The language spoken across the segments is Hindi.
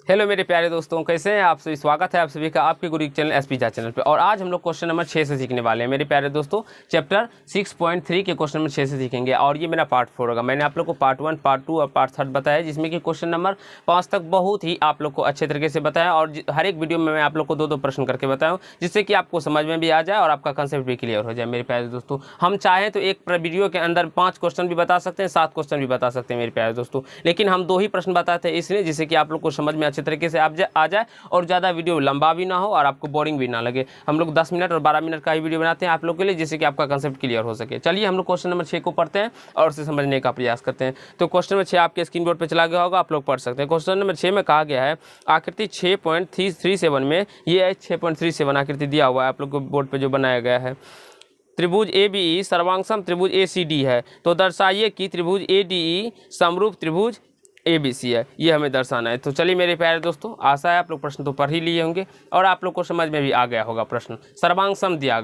हेलो मेरे प्यारे दोस्तों, कैसे हैं आप सभी। स्वागत है आप सभी का आपके गुरु चैनल एसपी झा चैनल पे। और आज हम लोग क्वेश्चन नंबर 6 से सीखने वाले हैं मेरे प्यारे दोस्तों। चैप्टर 6.3 के क्वेश्चन नंबर 6 से सीखेंगे और ये मेरा पार्ट 4 होगा। मैंने आप लोग को पार्ट 1, पार्ट 2 और पार्ट 3 बताया, जिसमें कि क्वेश्चन नंबर 5 तक बहुत ही आप लोग को अच्छे तरीके से बताया। और हर एक वीडियो में मैं आप लोग को 2-2 प्रश्न करके बताऊँ, जिससे कि आपको समझ में भी आ जाए और आपका कंसेप्ट भी क्लियर हो जाए। मेरे प्यारे दोस्तों, हम चाहें तो एक वीडियो के अंदर 5 क्वेश्चन भी बता सकते हैं, 7 क्वेश्चन भी बता सकते हैं मेरे प्यारे दोस्तों, लेकिन हम 2 ही प्रश्न बताते हैं इसलिए, जिससे कि आप लोग को समझ में अच्छे तरीके से आ जाए और ज़्यादा वीडियो लंबा भी ना हो और आपको बोरिंग भी ना लगे। हम लोग 10 मिनट और 12 मिनट का ही वीडियो बनाते हैं आप लोग के लिए, जिससे कि आपका कंसेप्ट क्लियर हो सके। चलिए हम लोग क्वेश्चन नंबर 6 को पढ़ते हैं और उसे समझने का प्रयास करते हैं। तो क्वेश्चन नंबर 6 आपके स्क्रीन बोर्ड पर चला गया होगा, आप लोग पढ़ सकते हैं। क्वेश्चन नंबर 6 में कहा गया है आकृति 6.337 में, ये 6.37 आकृति दिया हुआ है आप लोग को बोर्ड पर जो बनाया गया है। त्रिभुज ABE सर्वांगसम त्रिभुज ACD है, तो दर्शाइए कि त्रिभुज ADE समरूप त्रिभुज ABC है। ये हमें दर्शाना है। तो चलिए मेरे प्यारे दोस्तों, आशा है आप लोग प्रश्न तो पढ़ ही लिए होंगे और आप लोग को समझ में भी आ गया होगा। प्रश्न सर्वांगसम दिया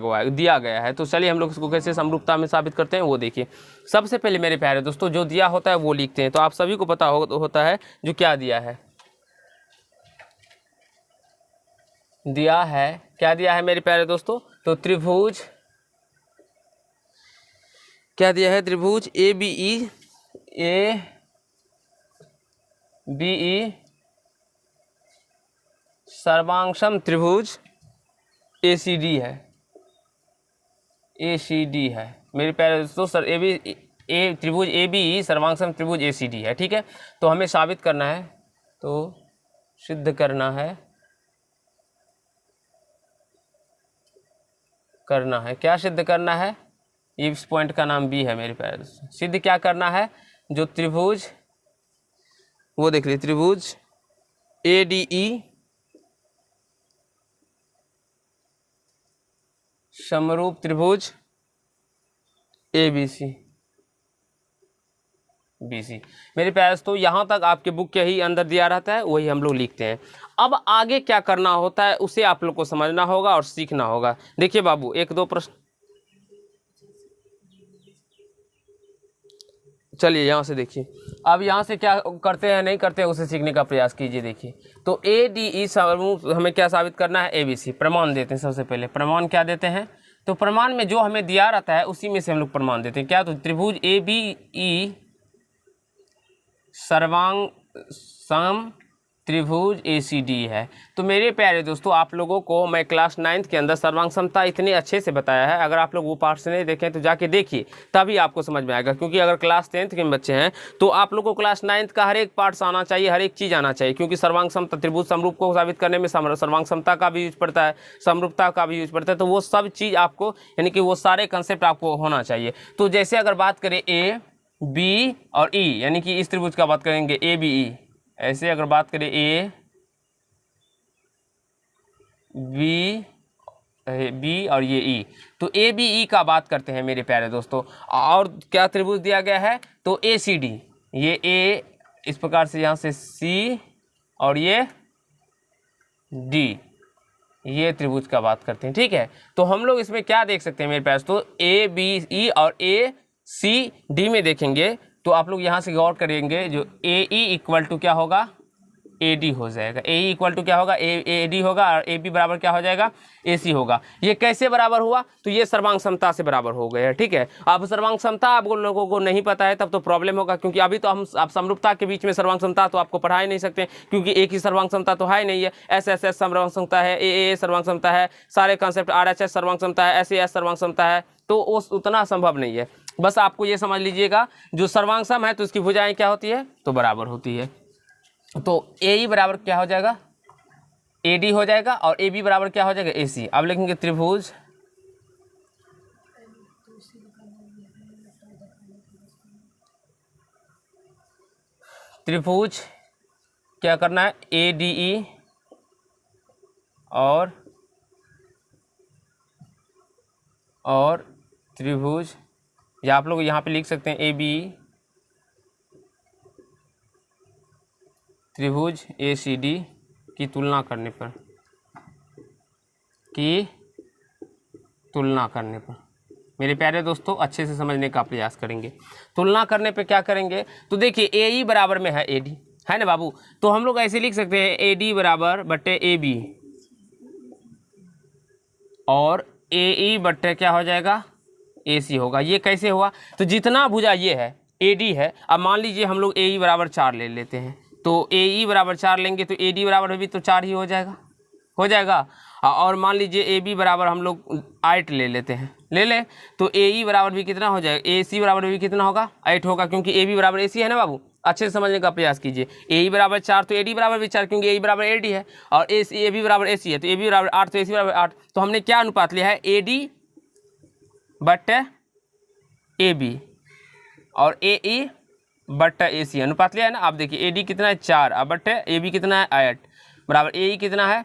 गया है। तो चलिए हम लोग इसको कैसे समरूपता में साबित करते हैं वो देखिए। सबसे पहले मेरे प्यारे दोस्तों, जो दिया होता है वो लिखते हैं। तो आप सभी को पता होता है जो क्या दिया है। क्या दिया है मेरे प्यारे दोस्तों, तो त्रिभुज क्या दिया है, त्रिभुज ABE सर्वांगसम त्रिभुज ACD है मेरे प्यारे दोस्तों। त्रिभुज ABE सर्वांगसम त्रिभुज ACD है, ठीक है। तो हमें साबित करना है, तो सिद्ध करना है क्या सिद्ध करना है, इस पॉइंट का नाम B है मेरे प्यारे दोस्तों। सिद्ध क्या करना है, जो त्रिभुज वो देख लीजिए, त्रिभुज ADE समरूप त्रिभुज ABC मेरे प्यारे दोस्तों। यहाँ तक आपके बुक के ही अंदर दिया रहता है, वही हम लोग लिखते हैं। अब आगे क्या करना होता है उसे आप लोग को समझना होगा और सीखना होगा। देखिए बाबू, 1-2 प्रश्न, चलिए यहाँ से देखिए। अब यहाँ से क्या करते हैं नहीं करते हैं उसे सीखने का प्रयास कीजिए। देखिए, तो ADE समरूप हमें क्या साबित करना है, ABC प्रमाण देते हैं। सबसे पहले प्रमाण क्या देते हैं, तो प्रमाण में जो हमें दिया रहता है उसी में से हम लोग प्रमाण देते हैं। क्या, तो त्रिभुज ABE सर्वांगसम त्रिभुज ACD है। तो मेरे प्यारे दोस्तों, आप लोगों को मैं क्लास 9th के अंदर सर्वांगसमता इतने अच्छे से बताया है। अगर आप लोग वो पार्ट से नहीं देखें तो जाके देखिए, तभी आपको समझ में आएगा। क्योंकि अगर क्लास 10th के बच्चे हैं तो आप लोग को क्लास 9th का हर एक पार्ट्स आना चाहिए, हर एक चीज़ आना चाहिए। क्योंकि सर्वांगसमता त्रिभुज समरूप को साबित करने में सर्वांगसमता का भी यूज पड़ता है, समरूपता का भी यूज पड़ता है। तो वो सब चीज़ आपको, यानी कि वो सारे कंसेप्ट आपको होना चाहिए। तो जैसे अगर बात करें A, B और E, यानी कि इस त्रिभुज का बात करेंगे ABE, ऐसे अगर बात करें B और ये E, तो ABE का बात करते हैं मेरे प्यारे दोस्तों। और क्या त्रिभुज दिया गया है, तो ACD, ये A इस प्रकार से, यहाँ से C और ये D, ये त्रिभुज का बात करते हैं, ठीक है। तो हम लोग इसमें क्या देख सकते हैं मेरे पास, तो ABE और ACD में देखेंगे तो आप लोग यहाँ से गौर करेंगे, जो AE इक्वल टू क्या होगा, AD हो जाएगा। AE इक्वल टू क्या होगा, AD होगा, और AB बराबर क्या हो जाएगा, AC होगा। ये कैसे बराबर हुआ, तो ये सर्वांगसमता से बराबर हो गया है, ठीक है। अब सर्वांगसमता आप लोगों को नहीं पता है तब तो प्रॉब्लम होगा, क्योंकि अभी तो हम आप समरूपता के बीच में सर्वांगसमता तो आपको पढ़ा ही नहीं सकते, क्योंकि एक ही सर्वांगसमता तो है ही नहीं है। SSS सर्वांगसमता है, AA सर्वांगसमता है, सारे कॉन्सेप्ट RHS सर्वांगसमता है, SES सर्वांगसमता है, तो उतना संभव नहीं है। बस आपको ये समझ लीजिएगा, जो सर्वांगसम है तो इसकी भुजाएं क्या होती है, तो बराबर होती है। तो AE बराबर क्या हो जाएगा, AD हो जाएगा, और AB बराबर क्या हो जाएगा, AC। अब लिखेंगे त्रिभुज क्या करना है, ADE और त्रिभुज, या आप लोग यहाँ पे लिख सकते हैं ABE त्रिभुज ACD की तुलना करने पर मेरे प्यारे दोस्तों अच्छे से समझने का प्रयास करेंगे। तुलना करने पे क्या करेंगे, तो देखिए AE बराबर में है AD, है ना बाबू। तो हम लोग ऐसे लिख सकते हैं ए डी बराबर बट्टे ए बी और ए ई बट्टे क्या हो जाएगा ए सी होगा। ये कैसे हुआ, तो जितना भुजा ये है ए डी है, अब मान लीजिए हम लोग ए ई बराबर 4 ले लेते हैं, तो ए ई बराबर 4 लेंगे तो ए डी बराबर भी तो 4 ही हो जाएगा। और मान लीजिए ए बी बराबर हम लोग 8 ले लेते हैं, ले लें तो ए ई बराबर भी कितना हो जाएगा, ए सी बराबर भी कितना होगा 8 होगा, क्योंकि ए बी बराबर ए सी है ना बाबू। अच्छे से समझने का प्रयास कीजिए। ए ई बराबर 4 तो ए डी बराबर भी 4, क्योंकि ए ई बराबर ए डी है, और ए बी बराबर ए सी है, तो ए बी बराबर 8 तो ए सी बराबर 8। तो हमने क्या अनुपात लिया है, ए डी बट्टे ए बी और ए ई बट्टा ए सी अनुपात लिया है ना। आप देखिए ए डी कितना है 4, अब बट्टे ए बी कितना है 8 बराबर ए ई कितना है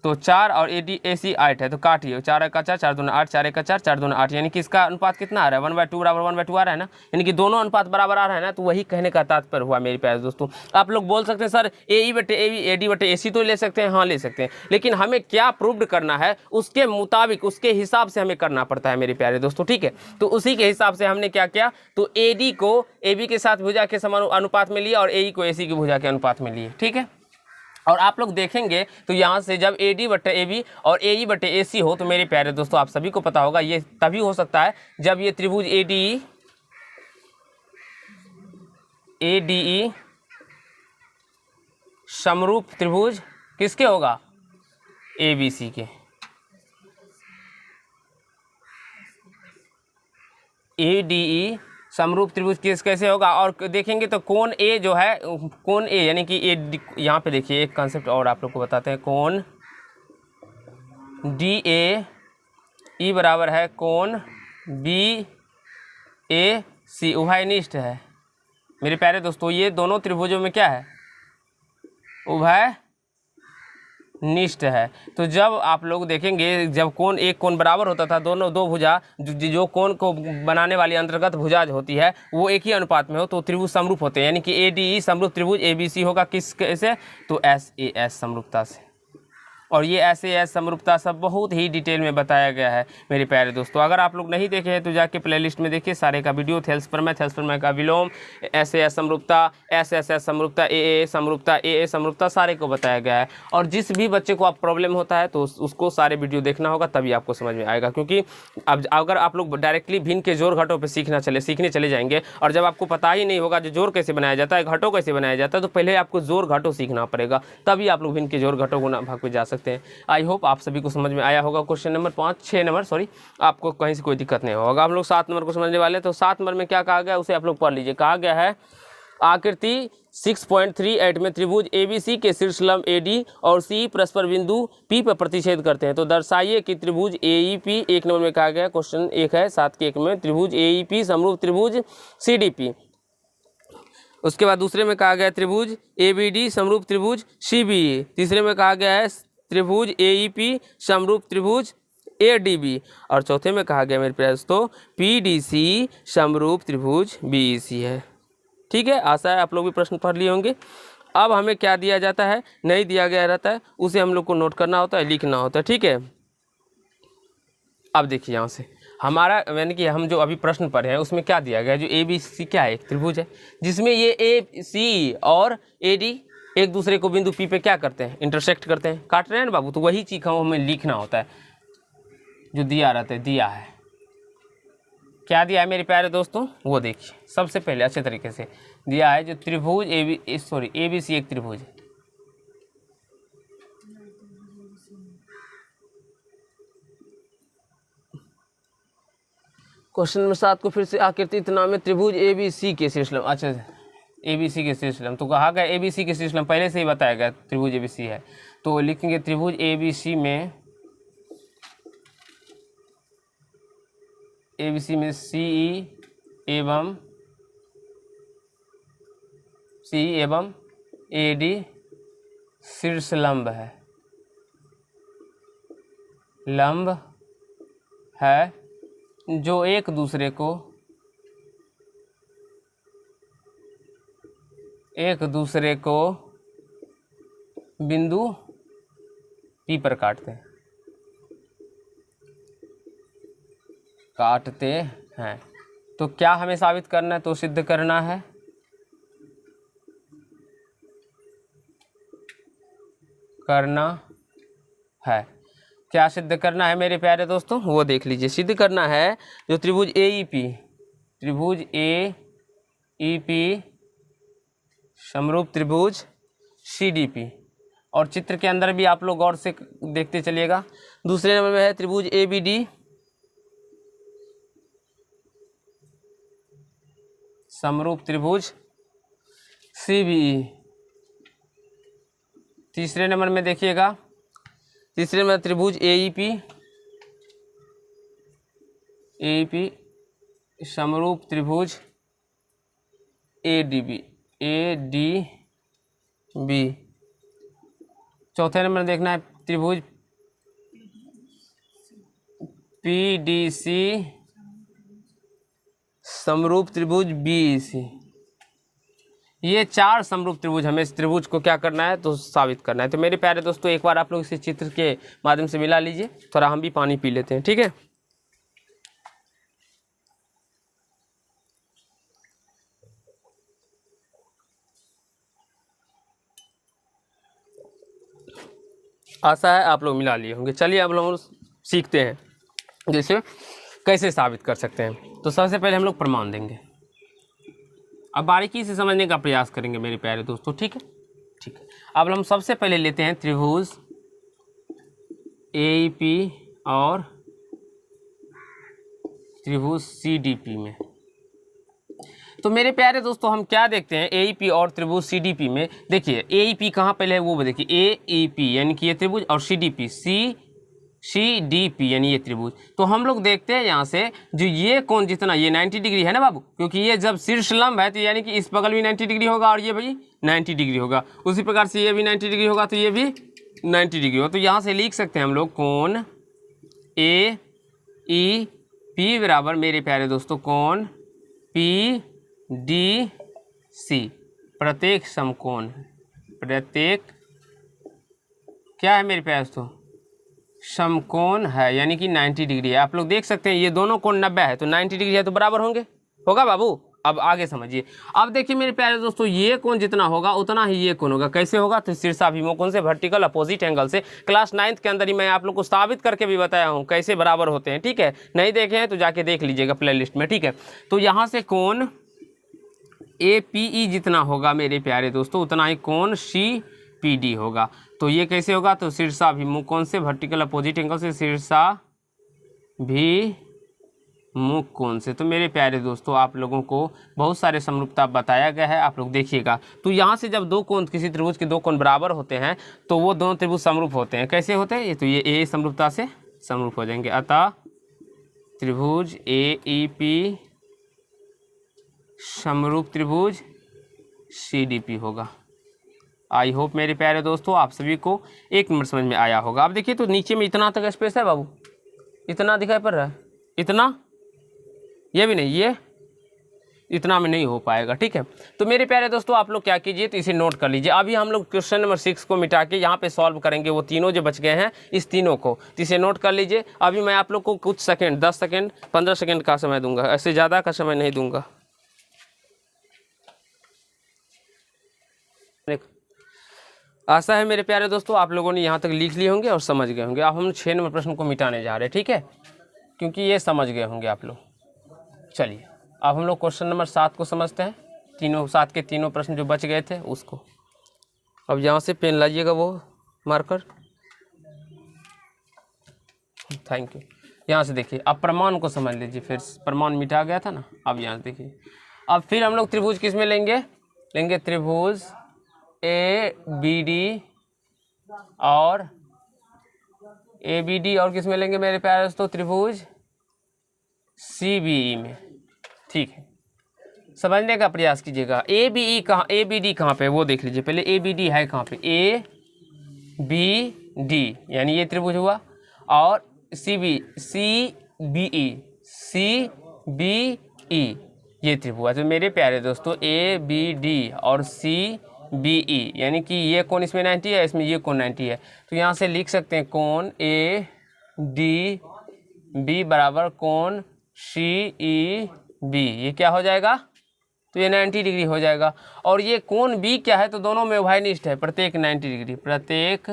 तो 4 और ए सी 8 है, तो काटिए 4 का 4, 4 दूना 8, 4 का 4, 4 दूना 8, यानी कि इसका अनुपात कितना आ रहा है 1/2 बराबर 1/2 आ रहा है ना, यानी कि दोनों अनुपात बराबर आ रहा है ना। तो वही कहने का तात्पर्य हुआ मेरे प्यारे दोस्तों। आप लोग बोल सकते हैं सर ए ई बटे ए बी ए डी बटे ए सी तो ले सकते हैं, हाँ ले सकते हैं, लेकिन हमें क्या प्रूव्ड करना है उसके मुताबिक उसके हिसाब से हमें करना पड़ता है मेरे प्यारे दोस्तों, ठीक है। तो उसी के हिसाब से हमने क्या किया, तो ए डी को ए बी के साथ भुजा के समान अनुपात में लिया और ए ई को ए सी की भुजा के अनुपात में लिए, ठीक है। और आप लोग देखेंगे तो यहाँ से जब ए डी बटे ए बी और ए ई बटे ए सी हो, तो मेरे प्यारे दोस्तों आप सभी को पता होगा ये तभी हो सकता है जब ये त्रिभुज ए डी ई समरूप त्रिभुज किसके होगा, ए बी सी के। ए डी ई समरूप त्रिभुज कैसे होगा, और देखेंगे तो कोण ए जो है, कोण ए यानी कि ए, यहाँ पे देखिए एक कंसेप्ट और आप लोग को बताते हैं, कोण डी ए ई बराबर है कोण बी ए सी, उभयनिष्ठ है मेरे प्यारे दोस्तों। ये दोनों त्रिभुजों में क्या है, उभय निष्ठ है। तो जब आप लोग देखेंगे जब कोण एक कोण बराबर होता था, दोनों दो भुजा जो कोण को बनाने वाली अंतर्गत भुजा होती है वो एक ही अनुपात में हो, तो त्रिभुज समरूप होते हैं, यानी कि ए डी ई समरूप त्रिभुज ए बी सी होगा किस कैसे, तो एस ए एस समरूपता से। और ये ऐसे एस समरूपता सब बहुत ही डिटेल में बताया गया है मेरे प्यारे दोस्तों। अगर आप लोग नहीं देखे हैं तो जाके प्लेलिस्ट में देखिए, सारे का वीडियो थेल्स पर का विलोम, एस एस समरूपता, एस एस एस समरूपता, ए समरूपता, ए समरूपता सारे को बताया गया है। और जिस भी बच्चे को आप प्रॉब्लम होता है तो उसको सारे वीडियो देखना होगा, तभी आपको समझ में आएगा। क्योंकि अब अगर आप लोग डायरेक्टली भिन्न के जोड़ घटों पर सीखने चले जाएंगे, और जब आपको पता ही नहीं होगा जो जोड़ कैसे बनाया जाता है, घटों कैसे बनाया जाता है, तो पहले आपको जोड़ घटों सीखना पड़ेगा, तभी आप लोग भिन्न के जोड़ घटों गुणा भाग पे जा सकते हैं। आई होप आप सभी को समझ में आया होगा। क्वेश्चन नंबर 6 नंबर सॉरी, आपको कहीं से कोई दिक्कत नहीं होगा। हम लोग 7 नंबर को समझने वाले हैं। तो 7 नंबर में क्या कहा गया उसे आप लोग पढ़ लीजिए। कहा गया है आकृति 6.38 में त्रिभुज ABC के शीर्षलंब AD और C परस्पर बिंदु P पर प्रतिच्छेद करते हैं, तो दर्शाइए कि त्रिभुज AEP, 1 नंबर में कहा गया क्वेश्चन 1 है 7 के 1 में, त्रिभुज AEP समरूप त्रिभुज CDP। उसके बाद दूसरे में कहा गया त्रिभुज ABD समरूप त्रिभुज CBE। तीसरे में कहा गया है त्रिभुज AEP समरूप त्रिभुज ADB। और चौथे में कहा गया मेरे प्यारे दोस्तों PDC समरूप त्रिभुज BEC है। ठीक है, आशा है आप लोग भी प्रश्न पढ़ लिए होंगे। अब हमें क्या दिया जाता है, नहीं दिया गया रहता है, उसे हम लोग को नोट करना होता है, लिखना होता है। ठीक है, अब देखिए यहाँ से हमारा यानी कि हम जो अभी प्रश्न पढ़े हैं उसमें क्या दिया गया है, जो ABC क्या है, एक त्रिभुज है जिसमें ये AC और AD एक दूसरे को बिंदु P पे क्या करते हैं, इंटरसेक्ट करते हैं, काट रहे हैं ना बाबू। तो वही चीज़ हमें लिखना होता है जो दिया रहता है। दिया है, क्या दिया है मेरे प्यारे दोस्तों, वो देखिए। सबसे पहले अच्छे तरीके से दिया है जो त्रिभुज ABC एक त्रिभुज है। क्वेश्चन नंबर 7 को फिर से आकृति इतना में त्रिभुज ABC के शीर्षलंब, अच्छा ABC के शीर्षलंब, तो कहा गया ABC के शीर्षलंब पहले से ही बताया गया त्रिभुज ABC है, तो लिखेंगे त्रिभुज ABC में CE एवं AD शीर्षलंब है, लंब है जो एक दूसरे को बिंदु P पर काटते हैं। तो क्या हमें साबित करना है, तो सिद्ध करना है करना है। क्या सिद्ध करना है मेरे प्यारे दोस्तों, वो देख लीजिए। सिद्ध करना है जो त्रिभुज ए ई पी समरूप त्रिभुज CDP, और चित्र के अंदर भी आप लोग गौर से देखते चलिएगा। दूसरे नंबर में है त्रिभुज ABD समरूप त्रिभुज CBE। तीसरे नंबर में देखिएगा, तीसरे नंबर त्रिभुज AEP समरूप त्रिभुज ADB। चौथे नंबर देखना है त्रिभुज PDC समरूप त्रिभुज BEC। ये 4 समरूप त्रिभुज, हमें इस त्रिभुज को क्या करना है तो साबित करना है। तो मेरे प्यारे दोस्तों एक बार आप लोग इस चित्र के माध्यम से मिला लीजिए। थोड़ा हम भी पानी पी लेते हैं, ठीक है। आशा है आप लोग मिला लिए होंगे। चलिए अब लोग सीखते हैं जैसे कैसे साबित कर सकते हैं। तो सबसे पहले हम लोग प्रमाण देंगे, अब बारीकी से समझने का प्रयास करेंगे मेरे प्यारे दोस्तों, ठीक है। ठीक है, अब हम सबसे पहले लेते हैं त्रिभुज AEP और त्रिभुज CDP में। तो मेरे प्यारे दोस्तों हम क्या देखते हैं AEP और त्रिभुज CDP में। देखिए AEP कहाँ पहले है वो देखिए, AEP यानी कि ये त्रिभुज, और CDP CDP यानी ये त्रिभुज। तो हम लोग देखते हैं यहाँ से जो ये कोण जितना, ये 90 डिग्री है ना बाबू, क्योंकि ये जब शीर्ष लंब है तो यानी कि इस बगल भी 90 डिग्री होगा और ये भाई 90 डिग्री होगा। उसी प्रकार से ये भी 90 डिग्री होगा तो ये भी 90 डिग्री होगा। तो यहाँ से लिख सकते हैं हम लोग कोण AEP बराबर मेरे प्यारे दोस्तों कोण PDC, प्रत्येक समकोण, प्रत्येक क्या है मेरे प्यारे दोस्तों समकोण है, यानी कि 90 डिग्री है। आप लोग देख सकते हैं ये दोनों कोण 90 है तो 90 डिग्री है तो बराबर होंगे, होगा बाबू। अब आगे समझिए। अब देखिए मेरे प्यारे दोस्तों ये कोण जितना होगा उतना ही ये कोण होगा। कैसे होगा तो शीर्षाभिमुख कोण से, वर्टिकल अपोजिट एंगल से। क्लास 9th के अंदर ही मैं आप लोग को साबित करके भी बताया हूँ कैसे बराबर होते हैं, ठीक है। नहीं देखे हैं तो जाके देख लीजिएगा प्ले लिस्ट में, ठीक है। तो यहाँ से कोण APE जितना होगा मेरे प्यारे दोस्तों उतना ही कोण CPD होगा। तो ये कैसे होगा तो शीर्षाभिमुख कोण से, वर्टिकल अपोजिट एंगल से, शीर्षाभिमुख कोण से। तो मेरे प्यारे दोस्तों आप लोगों को बहुत सारे समरूपता बताया गया है, आप लोग देखिएगा। तो यहाँ से जब दो कोण, किसी त्रिभुज के दो कोण बराबर होते हैं तो वो दोनों त्रिभुज समरूप होते हैं। कैसे होते हैं ये, तो ये A समरूपता से समरूप हो जाएंगे। अतः त्रिभुज AEP समरूप त्रिभुज CDP होगा। आई होप मेरे प्यारे दोस्तों आप सभी को 1 मिनट समझ में आया होगा। अब देखिए तो नीचे में इतना तक स्पेस है बाबू, इतना दिखाई पड़ रहा है, इतना, ये भी नहीं, ये इतना में नहीं हो पाएगा, ठीक है। तो मेरे प्यारे दोस्तों आप लोग क्या कीजिए तो इसे नोट कर लीजिए। अभी हम लोग क्वेश्चन नंबर 6 को मिटा के यहाँ पे सॉल्व करेंगे, वो तीनों जो बच गए हैं इस तीनों को, तो इसे नोट कर लीजिए। अभी मैं आप लोग को कुछ सेकेंड, 10 सेकेंड 15 सेकेंड का समय दूंगा, ऐसे ज़्यादा का समय नहीं दूंगा। आशा है मेरे प्यारे दोस्तों आप लोगों ने यहाँ तक लिख लिए होंगे और समझ गए होंगे। अब हम 6 नंबर प्रश्न को मिटाने जा रहे हैं, ठीक है, क्योंकि ये समझ गए होंगे आप लोग। चलिए अब हम लोग क्वेश्चन नंबर 7 को समझते हैं। तीनों 7 के तीनों प्रश्न जो बच गए थे उसको। अब यहाँ से पेन लाइएगा, वो मार्कर, थैंक यू। यहाँ से देखिए अब प्रमाण को समझ लीजिए, फिर प्रमाण मिटा गया था ना। अब यहाँ से देखिए, अब फिर हम लोग त्रिभुज किस में लेंगे, लेंगे त्रिभुज ABD और किस में लेंगे मेरे प्यारे दोस्तों, त्रिभुज CBE में, ठीक है। समझने का प्रयास कीजिएगा। ABD कहाँ पे है वो देख लीजिए पहले। ABD है कहाँ पे, ABD यानी ये त्रिभुज हुआ, और CBE ये त्रिभुज। तो मेरे प्यारे दोस्तों ABD और CBE यानी कि ये कोण इसमें 90 है, इसमें ये कोण 90 है। तो यहाँ से लिख सकते हैं कोण ADB बराबर कोण CEB। ये क्या हो जाएगा तो ये 90 डिग्री हो जाएगा। और ये कोण B क्या है तो दोनों में उभयनिष्ठ है, प्रत्येक 90 डिग्री, प्रत्येक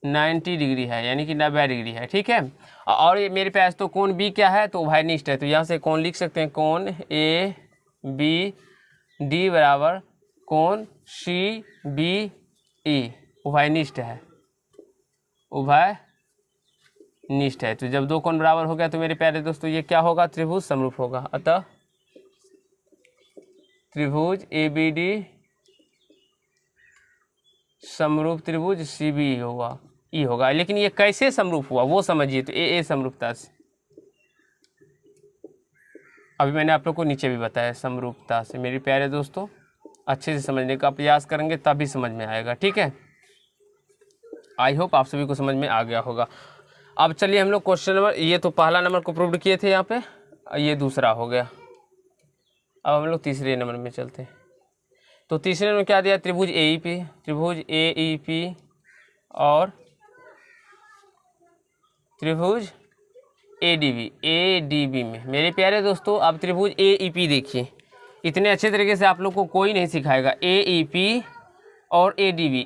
90 डिग्री है, यानी कि 90 डिग्री है, ठीक है। और ये मेरे पास तो कोण बी क्या है, तो उभयनिष्ठ है, तो यहाँ से कोण लिख सकते हैं, कोण ए बी डी बराबर कोण सी बी ई, उभयनिष्ठ है, उभयनिष्ठ है। तो जब दो कोण बराबर हो गया तो मेरे प्यारे दोस्तों ये क्या होगा, त्रिभुज समरूप होगा। अतः त्रिभुज ए बी डी समरूप त्रिभुज सी बी होगा, ई होगा। लेकिन ये कैसे समरूप हुआ वो समझिए, तो ए समरूपता से, अभी मैंने आप लोग को नीचे भी बताया समरूपता से। मेरे प्यारे दोस्तों अच्छे से समझने का प्रयास करेंगे तभी समझ में आएगा, ठीक है। आई होप आप सभी को समझ में आ गया होगा। अब चलिए हम लोग क्वेश्चन नंबर, ये तो पहला नंबर को प्रूव किए थे यहाँ पे, ये दूसरा हो गया। अब हम लोग तीसरे नंबर में चलते हैं। तो तीसरे में क्या दिया, त्रिभुज AEP, त्रिभुज AEP और त्रिभुज ADB में। मेरे प्यारे दोस्तों अब त्रिभुज AEP देखिए, इतने अच्छे तरीके से आप लोग को कोई नहीं सिखाएगा। AEP और ADB,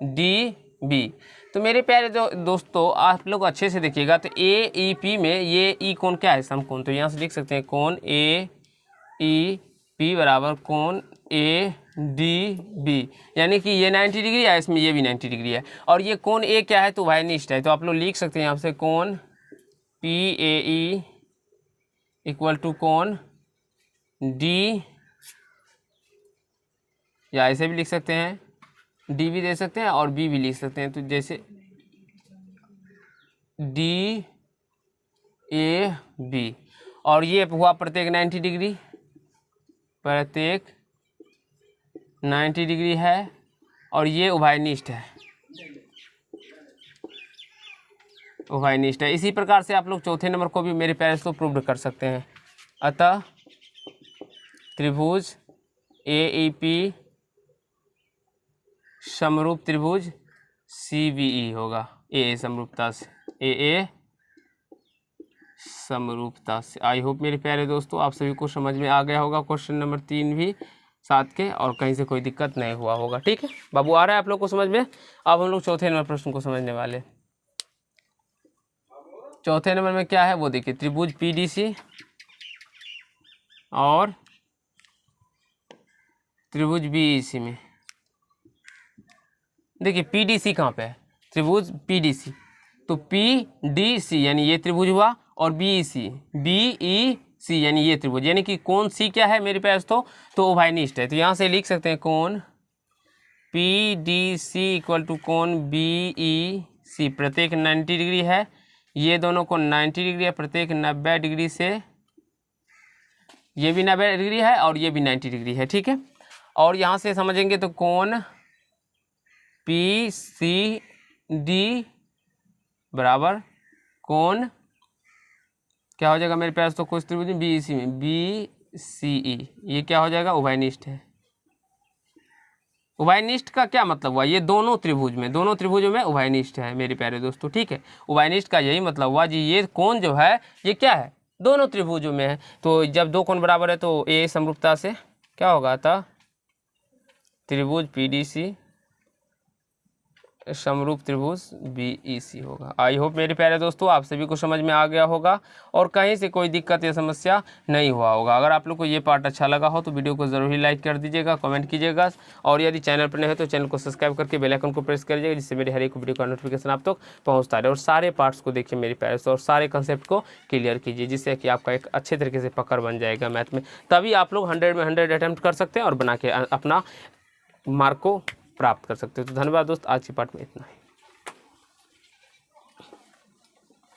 ADB। तो मेरे प्यारे दोस्तों आप लोग अच्छे से देखिएगा, तो AEP में ये ई कोण क्या है, समकोण। तो यहाँ से लिख सकते हैं कोण AEP बराबर कोण ADB, यानी कि ये 90 डिग्री है, इसमें ये भी 90 डिग्री है। और ये कोण A क्या है, तो उभयनिष्ठ है। तो आप लोग लिख सकते हैं यहाँ से कोण PAE इक्वल टू कोण D, या ऐसे भी लिख सकते हैं, D भी दे सकते हैं और B भी लिख सकते हैं। तो जैसे DAB, और ये हुआ प्रत्येक 90 डिग्री, प्रत्येक 90 डिग्री है, और ये उभयनिष्ठ है, उभयनिष्ठ है। इसी प्रकार से आप लोग चौथे नंबर को भी मेरे प्यारे से प्रूव कर सकते हैं। अतः त्रिभुज AEP समरूप त्रिभुज CBE होगा, AA समरूपता से, AA समरूपता से। आई होप मेरे प्यारे दोस्तों आप सभी को समझ में आ गया होगा क्वेश्चन नंबर 3 भी साथ के, और कहीं से कोई दिक्कत नहीं हुआ होगा, ठीक है बाबू। आ रहा है आप लोग को समझ में। अब हम लोग चौथे नंबर प्रश्न को समझने वाले। चौथे नंबर में क्या है वो देखिए, त्रिभुज PDC और त्रिभुज BEC में। देखिए PDC कहाँ पे है, त्रिभुज PDC, तो PDC यानी ये त्रिभुज हुआ, और BEC यानी ये त्रिभुज, यानी कि कोण C क्या है मेरे पास, तो उभयनिष्ठ है। तो यहाँ से लिख सकते हैं कोण PDC इक्वल टू कोण BEC, प्रत्येक 90 डिग्री है। ये दोनों को 90 डिग्री है, प्रत्येक 90 डिग्री से, ये भी 90 डिग्री है और ये भी 90 डिग्री है, ठीक है। और यहाँ से समझेंगे तो कोण PCD बराबर कोण क्या हो जाएगा मेरे पास, तो कुछ त्रिभुज BEC में BCE, ये क्या हो जाएगा, उभयनिष्ठ है। उभयनिष्ठ का क्या मतलब हुआ, ये दोनों त्रिभुजों में उभयनिष्ठ है मेरे प्यारे दोस्तों, ठीक है। उभयनिष्ठ का यही मतलब हुआ जी, ये कोण जो है ये क्या है, दोनों त्रिभुजों में है। तो जब दो कोण बराबर है तो A समरूपता से क्या होगा, था त्रिभुज PDC समरूप त्रिभुज BEC होगा। आई होप मेरे प्यारे दोस्तों आप सभी को समझ में आ गया होगा, और कहीं से कोई दिक्कत या समस्या नहीं हुआ होगा। अगर आप लोग को ये पार्ट अच्छा लगा हो तो वीडियो को ज़रूर ही लाइक कर दीजिएगा, कमेंट कीजिएगा, और यदि चैनल पर नहीं है तो चैनल को सब्सक्राइब करके बेल आइकन को प्रेस करिएगा, जिससे मेरे हर एक वीडियो का नोटिफिकेशन आप तक पहुँचता रहे। और सारे पार्ट्स को देखिए मेरे प्यारे दोस्तों, और सारे कंसेप्ट को क्लियर कीजिए, जिससे कि आपका एक अच्छे तरीके से पकड़ बन जाएगा मैथ में। तभी आप लोग 100 में 100 अटैम्प्ट कर सकते हैं और बना के अपना मार्क को प्राप्त कर सकते हो। तो धन्यवाद दोस्त, आज की पार्ट में इतना ही।